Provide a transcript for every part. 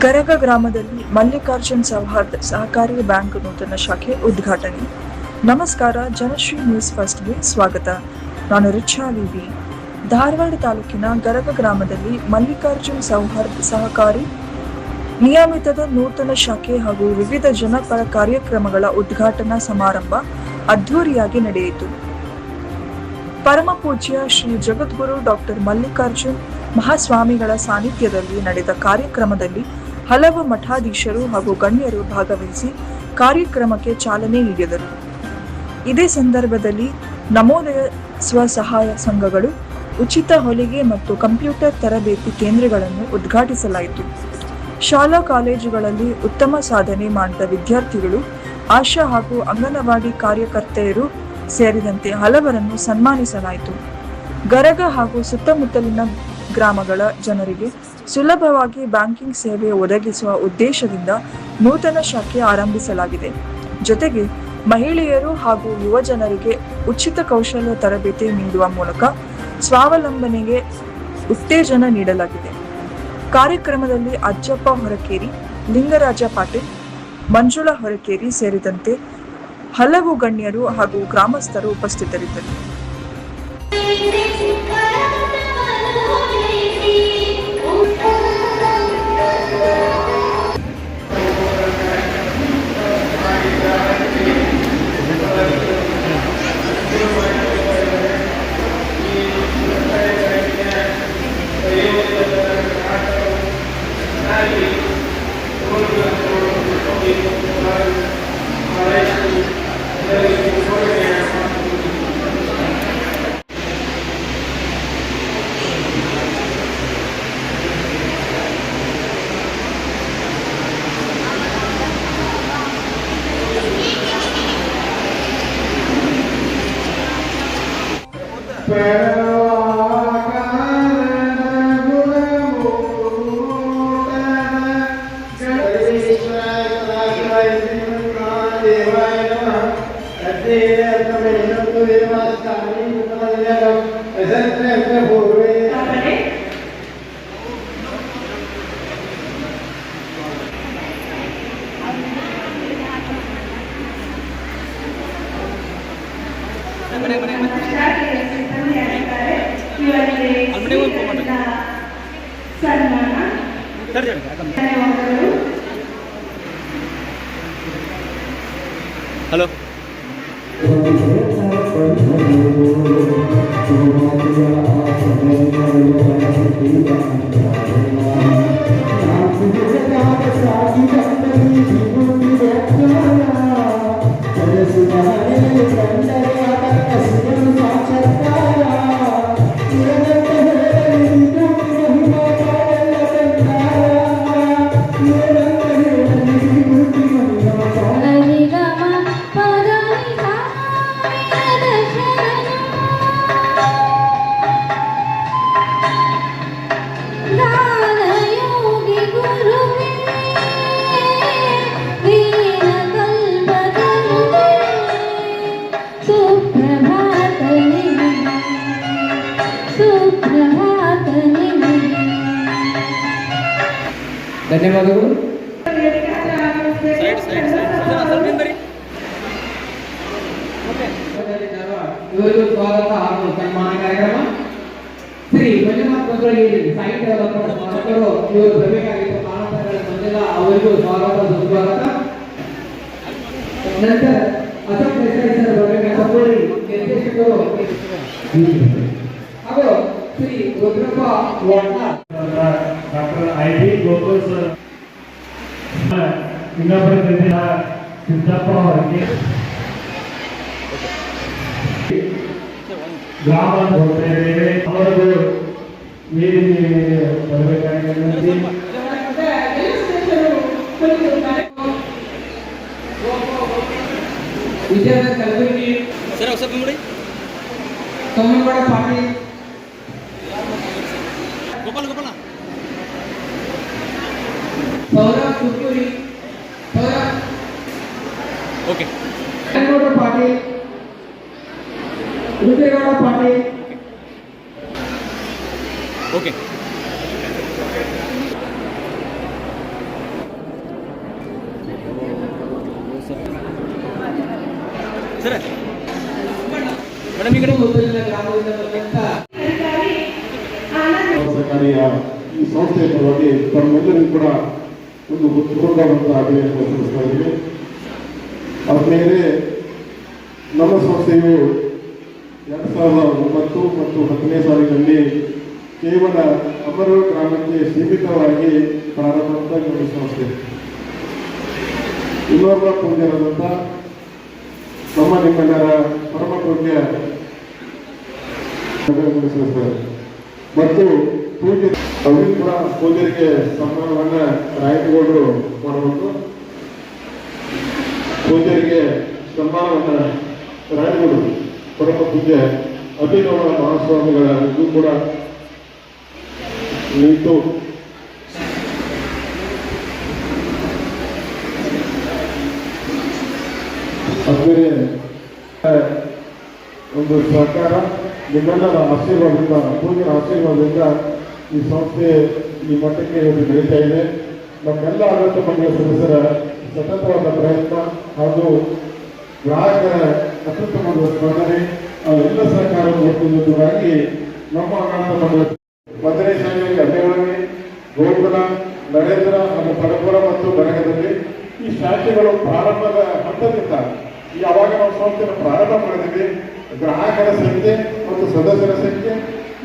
ಗರಗ ಗ್ರಾಮದಲ್ಲಿ ಮಲ್ಲಿಕಾರ್ಜುನ್ ಸೌಹಾರ್ದ ಸಹಕಾರಿ ಬ್ಯಾಂಕ್ ನೂತನ ಶಾಖೆ ಉದ್ಘಾಟನೆ. ನಮಸ್ಕಾರ, ಜನಶ್ರೀ ನ್ಯೂಸ್ ಫಸ್ಟ್ಗೆ ಸ್ವಾಗತ. ನಾನು ರಿಚಾ ವಿವಿ. ಧಾರವಾಡ ತಾಲೂಕಿನ ಗರಗ ಗ್ರಾಮದಲ್ಲಿ ಮಲ್ಲಿಕಾರ್ಜುನ್ ಸೌಹಾರ್ದ ಸಹಕಾರಿ ನಿಯಮಿತದ ನೂತನ ಶಾಖೆ ಹಾಗೂ ವಿವಿಧ ಜನಪರ ಕಾರ್ಯಕ್ರಮಗಳ ಉದ್ಘಾಟನಾ ಸಮಾರಂಭ ಅದ್ಧೂರಿಯಾಗಿ ನಡೆಯಿತು. ಪರಮ ಪೂಜ್ಯ ಶ್ರೀ ಜಗದ್ಗುರು ಡಾಕ್ಟರ್ ಮಲ್ಲಿಕಾರ್ಜುನ್ ಮಹಾಸ್ವಾಮಿಗಳ ಸಾನ್ನಿಧ್ಯದಲ್ಲಿ ನಡೆದ ಕಾರ್ಯಕ್ರಮದಲ್ಲಿ ಹಲವು ಮಠಾಧೀಶರು ಹಾಗೂ ಗಣ್ಯರು ಭಾಗವಹಿಸಿ ಕಾರ್ಯಕ್ರಮಕ್ಕೆ ಚಾಲನೆ ನೀಡಿದರು. ಇದೇ ಸಂದರ್ಭದಲ್ಲಿ ನವೋದಯ ಸ್ವಸಹಾಯ ಸಂಘಗಳು, ಉಚಿತ ಹೊಲಿಗೆ ಮತ್ತು ಕಂಪ್ಯೂಟರ್ ತರಬೇತಿ ಕೇಂದ್ರಗಳನ್ನು ಉದ್ಘಾಟಿಸಲಾಯಿತು. ಶಾಲಾ ಕಾಲೇಜುಗಳಲ್ಲಿ ಉತ್ತಮ ಸಾಧನೆ ಮಾಡಿದ ವಿದ್ಯಾರ್ಥಿಗಳು, ಆಶಾ ಹಾಗೂ ಅಂಗನವಾಡಿ ಕಾರ್ಯಕರ್ತೆಯರು ಸೇರಿದಂತೆ ಹಲವರನ್ನು ಸನ್ಮಾನಿಸಲಾಯಿತು. ಗರಗ ಹಾಗೂ ಸುತ್ತಮುತ್ತಲಿನ ಗ್ರಾಮಗಳ ಜನರಿಗೆ ಸುಲಭವಾಗಿ ಬ್ಯಾಂಕಿಂಗ್ ಸೇವೆ ಒದಗಿಸುವ ಉದ್ದೇಶದಿಂದ ನೂತನ ಶಾಖೆ ಆರಂಭಿಸಲಾಗಿದೆ. ಜೊತೆಗೆ ಮಹಿಳೆಯರು ಹಾಗೂ ಯುವ ಜನರಿಗೆ ಉಚಿತ ಕೌಶಲ್ಯ ತರಬೇತಿ ನೀಡುವ ಮೂಲಕ ಸ್ವಾವಲಂಬನೆಗೆ ಉತ್ತೇಜನ ನೀಡಲಾಗಿದೆ. ಕಾರ್ಯಕ್ರಮದಲ್ಲಿ ಅಜ್ಜಪ್ಪ ಹೊರಕೇರಿ, ಲಿಂಗರಾಜ ಪಾಟೀಲ್, ಮಂಜುಳಾ ಹೊರಕೇರಿ ಸೇರಿದಂತೆ ಹಲವು ಗಣ್ಯರು ಹಾಗೂ ಗ್ರಾಮಸ್ಥರು ಉಪಸ್ಥಿತರಿದ್ದರು. ಹಲೋ, ಧನ್ಯವಾದಗಳು. ಇವರಿಗೂ ಸ್ವಾಗತ ಹಾಗೂ ಸನ್ಮಾನ ಕಾರ್ಯಕ್ರಮ. ಶ್ರೀ ಮಂಜುನಾಥ್ ಮಂತ್ರಿ ಸೈಟ್ ಡೆವಲಪ್ಮೆಂಟ್ ಮಾಲಕರು ಇವರು ಬರಬೇಕಾಗಿತ್ತು. ಕಾರಣಗಳ ಬಂದಿಲ್ಲ, ಅವರಿಗೂ ಸ್ವಾಗತ ಸುಸ್ವಾಗತ. ನಂತರ ಅಶೋಕ್ ದೇಸಾಯಿ ಸರ್ ಬರಬೇಕಾದ ನಿರ್ದೇಶಕರು ಹಾಗೂ Shri Rudrappa Wadnal, doctor I D. Gokul sir, ಇನ್ನೊಬ್ಬರ ಸಿದ್ದಪ್ಪ ಅವರಿಗೆ ಗ್ರಾಮ ಹೋಗ್ತಾಯಿದ್ದೇವೆ. ಅವರಿಗೂ ಬರಬೇಕಾಗಿದೆ. ವಿಜಯದ ಕಲಬುರ್ಗಿ ಸರ್ ಹೊಸ ಬಂಗುಡಿ, Somanagouda Patil, Gopala Saurabh Sutturi, okay, Gowda Patil, Rudregowda Patil, okay. Sir madam ಈ ಕಡೆ ಮುದ್ದಲಿನ ಗ್ರಾಮದಿಂದ ಬಂದಂತ ಸರ್ಕಾರಿಯ ಈ ಸಂಸ್ಥೆಯ ಪರವಾಗಿ ತಮ್ಮೆಲ್ಲರಿಗೂ ಕೂಡ ಒಂದು ಹೃತ್ಪೂರ್ವಕವಾದಂತಹ ಅಭಿನಂದನೆ ಸಲ್ಲಿಸ್ತಾ ಇದ್ದೀವಿ. ಆದ್ಮೇಲೆ ನಮ್ಮ ಸಂಸ್ಥೆಯು 2009 ಮತ್ತು 10ನೇ ಸಾಲಿನಲ್ಲಿ ಕೇವಲ ಅಮರೂರು ಗ್ರಾಮಕ್ಕೆ ಸೀಮಿತವಾಗಿ ಪ್ರಾರಂಭವಾದ ಒಂದು ಸಂಸ್ಥೆ. ಇನ್ನೊಬ್ಬ ಪೂಜ್ಯರಾದಂಥ ನಮ್ಮ ನಿಮ್ಮೆಲ್ಲರ ಪರಮ ಪೂಜ್ಯ ಮತ್ತು ಪೂಜ್ಯ ಪವಿತ್ರ ಪೂಜ್ಯರಿಗೆ ಸನ್ಮಾನವನ್ನು ರಾಯನಗೌಡರು ಮಾಡಬೇಕು. ಪೂಜ್ಯರಿಗೆ ಸನ್ಮಾನವನ್ನು ರಾಯನಗೌಡರು ಪರಮ ಪೂಜ್ಯ ಅಭಿನವ ಮಹಾಸ್ವಾಮಿಗಳ ಇದು ಕೂಡ ನಿಂತು ಅದ್ಮೇಲೆ ಒಂದು ಸಹಕಾರ ನಿಮ್ಮೆಲ್ಲರ ಆಶೀರ್ವಾದದಿಂದ ಪೂಜ್ಯರ ಆಶೀರ್ವಾದದಿಂದ ಈ ಸಂಸ್ಥೆ ಈ ಮಟ್ಟಕ್ಕೆ ಇವತ್ತು ಬೆಳೀತಾ ಇದೆ. ನಮ್ಮೆಲ್ಲ ಆಡಳಿತ ಮಂಡಳಿಯ ಸದಸ್ಯರ ಸತತವಾದ ಪ್ರಯತ್ನ ಹಾಗೂ ಗ್ರಾಹಕರ ಅತ್ಯುತ್ತಮ ಸ್ಪಂದನೆ ಅವೆಲ್ಲ ಸಹಕಾರ ಕೊಡುವುದಕ್ಕಾಗಿ ನಮ್ಮ ಆಡಳಿತ ಮಂಡಳಿ 1ನೇ ಶಾಲೆಯಲ್ಲಿ ಅಭಿವೃದ್ಧಿ ಗೋಕುಲ ನರೇಂದ್ರ ನಮ್ಮ ಪಡಪುರ ಮತ್ತು ಬರಗದಲ್ಲಿ ಈ ಶಾಖೆಗಳು ಪ್ರಾರಂಭದ ಹಂತದಿಂದ ಯಾವಾಗ ನಾವು ಸಂಸ್ಥೆಯನ್ನು ಪ್ರಾರಂಭ ಮಾಡಿದ್ದೀವಿ ಗ್ರಾಹಕರ ಸಂಖ್ಯೆ ಮತ್ತು ಸದಸ್ಯರ ಸಂಖ್ಯೆ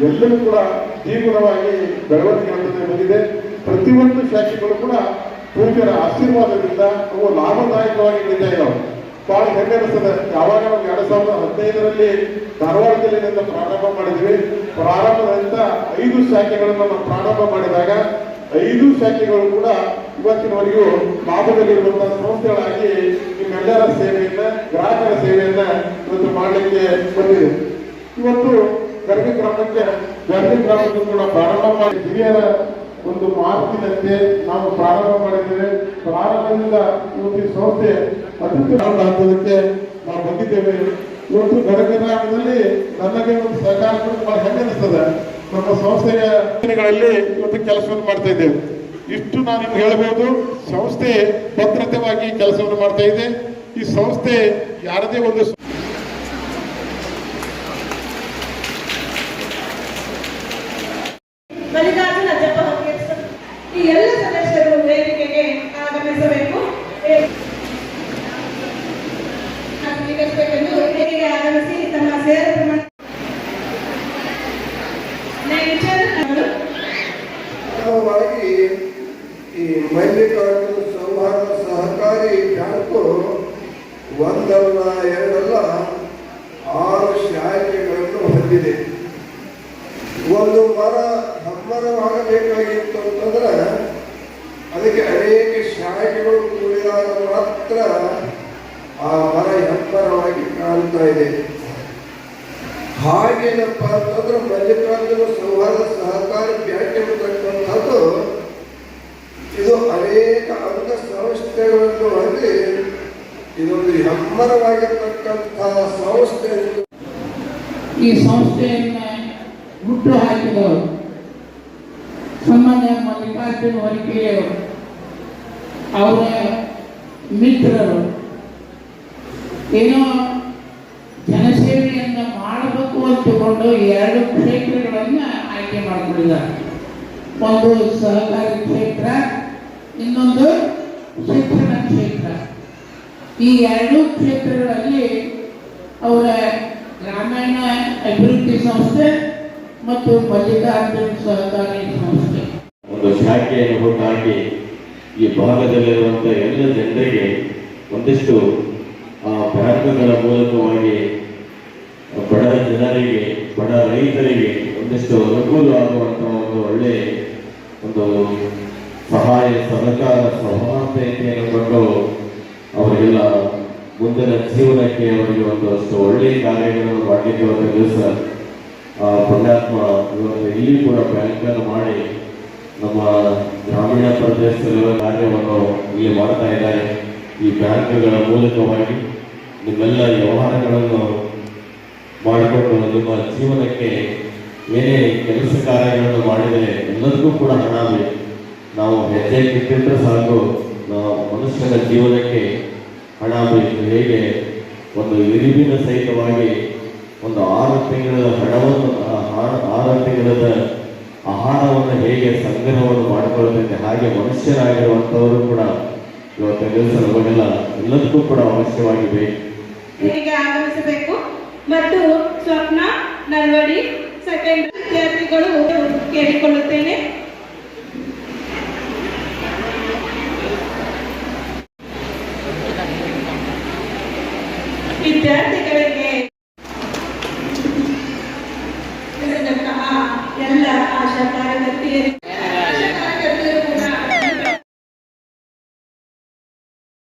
ಎಲ್ಲವೂ ಕೂಡ ದ್ವಿಗುಣವಾಗಿ ಬೆಳವಣಿಗೆ ಹಂತದಲ್ಲಿ ಬಂದಿದೆ. ಪ್ರತಿಯೊಂದು ಶಾಖೆಗಳು ಕೂಡ ಪೂಜ್ಯರ ಆಶೀರ್ವಾದದಿಂದ ಅವು ಲಾಭದಾಯಕವಾಗಿ ನಡೀತಾ ಇದ್ದಾವೆ. ಬಹಳ ಹೆಮ್ಮೆ ಅನಿಸ್ತದೆ. ಯಾವಾಗ ನಾವು 2015ರಲ್ಲಿ ಧಾರವಾಡ ಜಿಲ್ಲೆಯಿಂದ ಪ್ರಾರಂಭ ಮಾಡಿದ್ವಿ. ಪ್ರಾರಂಭದಿಂದ 5 ಶಾಖೆಗಳನ್ನು ನಾವು ಪ್ರಾರಂಭ ಮಾಡಿದಾಗ 5 ಶಾಖೆಗಳು ಕೂಡ ಇವತ್ತಿನವರೆಗೂ ಲಾಭದಲ್ಲಿರುವಂತಹ ಸಂಸ್ಥೆಗಳಾಗಿ ನಿಮ್ಮೆಲ್ಲರ ಸೇವೆಯನ್ನ ಗ್ರಾಹಕರ ಸೇವೆಯನ್ನ ಇವತ್ತು ಮಾಡಲಿಕ್ಕೆ ಬಂದಿದೆ. ಇವತ್ತು ಗರ್ಭಿ ಗ್ರಾಮಕ್ಕೂ ಕೂಡ ಪ್ರಾರಂಭ ಮಾಡಿ ಹಿರಿಯರ ಒಂದು ಮಾತಿನಂತೆ ನಾವು ಪ್ರಾರಂಭ ಮಾಡಿದ್ದೇವೆ. ಪ್ರಾರಂಭದಿಂದ ಇವತ್ತು ಈ ಸಂಸ್ಥೆ ಅತ್ಯುತ್ತಮ ಹಂತದಕ್ಕೆ ನಾವು ಬಂದಿದ್ದೇವೆ. ಇವತ್ತು ಗದಗ ಗ್ರಾಮದಲ್ಲಿ ನನಗೆ ಒಂದು ಸಹಕಾರ ಬಹಳ ಹೆಮ್ಮೆ ಅನಿಸ್ತದೆ. ನಮ್ಮ ಸಂಸ್ಥೆಯ ಯೋಜನೆಗಳಲ್ಲಿ ಇವತ್ತು ಕೆಲಸವನ್ನು ಮಾಡ್ತಾ ಇದ್ದೇವೆ. ಇಷ್ಟು ನಾನು ನಿಮ್ಗೆ ಹೇಳಬಹುದು. ಸಂಸ್ಥೆ ಭದ್ರತೆವಾಗಿ ಕೆಲಸವನ್ನು ಮಾಡ್ತಾ ಇದೆ. ಈ ಸಂಸ್ಥೆ ಯಾರದೇ ಒಂದು ಮಲ್ಲಿಕಾರ್ಜುನ ಅಜ್ಜಪ್ಪ ಈ ಎಲ್ಲ ಸದಸ್ಯರು ವೇದಿಕೆಗೆ ಆಗಮಿಸಬೇಕು. ವೇದಿಕೆಗೆ ಆಗಮಿಸಿ ತಮ್ಮ ಸೇವೆ ಪ್ರಮಾಣ ಈ ಮಲ್ಲಿಕಾರ್ಜುನ ಸೌಹಾರ್ದ ಸಹಕಾರಿ ಬ್ಯಾಂಕು ಒಂದಲ್ಲ ಎರಡಲ್ಲ 6 ಶಾಖೆಗಳನ್ನು ಹೊಂದಿದೆ. ಒಂದು ಮರ ಹೆಮ್ಮರವಾಗಬೇಕಾಗಿತ್ತು ಅಂತಂದ್ರೆ ಅದಕ್ಕೆ ಅನೇಕ ಶಾಖೆಗಳು ಕೂಡಿದಾಗ ಮಾತ್ರ ಆ ಮರ ಹೆಮ್ಮರವಾಗಿ ಕಾಣ್ತಾ ಇದೆ. ಹಾಗೇನಪ್ಪ ಅಂತಂದ್ರೆ ಮಲ್ಲಿಕಾರ್ಜುನ ಸೌಹಾರ್ದ ಸಹಕಾರಿ ಬ್ಯಾಂಕ್ ಎಂಬತಕ್ಕಂಥದ್ದು ಇದು ಅನೇಕ ಅಂಗ ಸಂಸ್ಥೆಗಳನ್ನು ಹೊಂದಿ ಇದೊಂದು ಹೆಮ್ಮರವಾಗಿರ್ತಕ್ಕಂತಹ ಸಂಸ್ಥೆ. ಈ ಸಂಸ್ಥೆಯನ್ನು ಹುಟ್ಟು ಹಾಕಿದವರು ಸಾಮಾನ್ಯ ಮಲ್ಲಿಕಾರ್ಜುನ ಹೊರಕೆಯವರು, ಅವರ ಮಿತ್ರರು ಏನೋ ಜನಸೇವೆಯನ್ನು ಮಾಡಬೇಕು ಅಂತಕೊಂಡು 2 ಕ್ಷೇತ್ರಗಳನ್ನು ಆಯ್ಕೆ ಮಾಡಿಕೊಂಡಿದ್ದಾರೆ. ಒಂದು ಸಹಕಾರಿ ಕ್ಷೇತ್ರ, ಇನ್ನೊಂದು ಶಿಕ್ಷಣ ಕ್ಷೇತ್ರ. ಈ 2 ಕ್ಷೇತ್ರಗಳಲ್ಲಿ ಅವರ ಗ್ರಾಮೀಣ ಅಭಿವೃದ್ಧಿ ಸಂಸ್ಥೆ ಮತ್ತು ಮಲ್ಲಿಕಾರ್ಜುನ ಸಹಕಾರಿ ಸಂಸ್ಥೆ ಒಂದು ಶಾಖೆಯನ್ನು ಹುಟ್ಟಾಕಿ ಈ ಭಾಗದಲ್ಲಿರುವಂಥ ಎಲ್ಲ ಜನರಿಗೆ ಒಂದಿಷ್ಟು ಬ್ಯಾಂಕ್ಗಳ ಮೂಲಕವಾಗಿ ಬಡ ಜನರಿಗೆ, ಬಡ ರೈತರಿಗೆ ಒಂದಿಷ್ಟು ಅನುಕೂಲವಾಗುವಂತಹ ಒಂದು ಒಳ್ಳೆ ಒಂದು ಸಹಾಯ ಸಹಕಾರ ಸೌಹಾರ್ದತೆಯನ್ನು ಕೊಂಡು ಅವರಿಗೆಲ್ಲ ಮುಂದಿನ ಜೀವನಕ್ಕೆ ಅವರಿಗೆ ಒಂದಷ್ಟು ಒಳ್ಳೆಯ ಕಾರ್ಯಗಳನ್ನು ಮಾಡಲಿಕ್ಕೆ ಒಂದು ದಿವಸ ಪುಣ್ಯಾತ್ಮ ಇವತ್ತು ಇಲ್ಲಿ ಕೂಡ ಬ್ಯಾಂಕನ್ನು ಮಾಡಿ ನಮ್ಮ ಗ್ರಾಮೀಣ ಪ್ರದೇಶದಲ್ಲಿರುವ ಕಾರ್ಯವನ್ನು ಇಲ್ಲಿ ಮಾಡ್ತಾ ಇದ್ದಾರೆ. ಈ ಬ್ಯಾಂಕ್ಗಳ ಮೂಲಕವಾಗಿ ನಿಮ್ಮೆಲ್ಲ ವ್ಯವಹಾರಗಳನ್ನು ಮಾಡಿಕೊಂಡು ನಿಮ್ಮ ಜೀವನಕ್ಕೆ ಏನೇ ಕೆಲಸ ಕಾರ್ಯಗಳನ್ನು ಮಾಡಿದರೆ ಎಲ್ಲದಕ್ಕೂ ಕೂಡ ಹಣ ಬೇಕು. ನಾವು ಹೆಜ್ಜೆ ಇಟ್ಟಿದ್ರೆ ಸಾಕು, ನಾವು ಮನುಷ್ಯನ ಜೀವನಕ್ಕೆ ಹಣ ಬೇಕು. ಹೇಗೆ ಒಂದು ಇರಿವಿನ ಸಹಿತವಾಗಿ ಒಂದು 6 ತಿಂಗಳ ಹಣವನ್ನು 6 ತಿಂಗಳದ ಆಹಾರವನ್ನು ಹೇಗೆ ಸಂಗ್ರಹವನ್ನು ಮಾಡಿಕೊಳ್ಳುತ್ತೆ ಹಾಗೆ ಮನುಷ್ಯರಾಗಿರುವಂಥವರು ಕೂಡ ಇವತ್ತಿನ ದಿವಸ ನಮಗೆಲ್ಲ ಎಲ್ಲದಕ್ಕೂ ಕೂಡ ಅವಶ್ಯವಾಗಿ ಬೇಕು. ಇಲ್ಲಿಗೆ ಆಗಮಿಸಬೇಕು ಮತ್ತು ಸ್ವಪ್ನ ನಲ್ವಡಿ ಸೆಕೆಂಡ್ ವಿದ್ಯಾರ್ಥಿಗಳು ಕೇಳಿಕೊಳ್ಳುತ್ತೇನೆ. ವಿದ್ಯಾರ್ಥಿ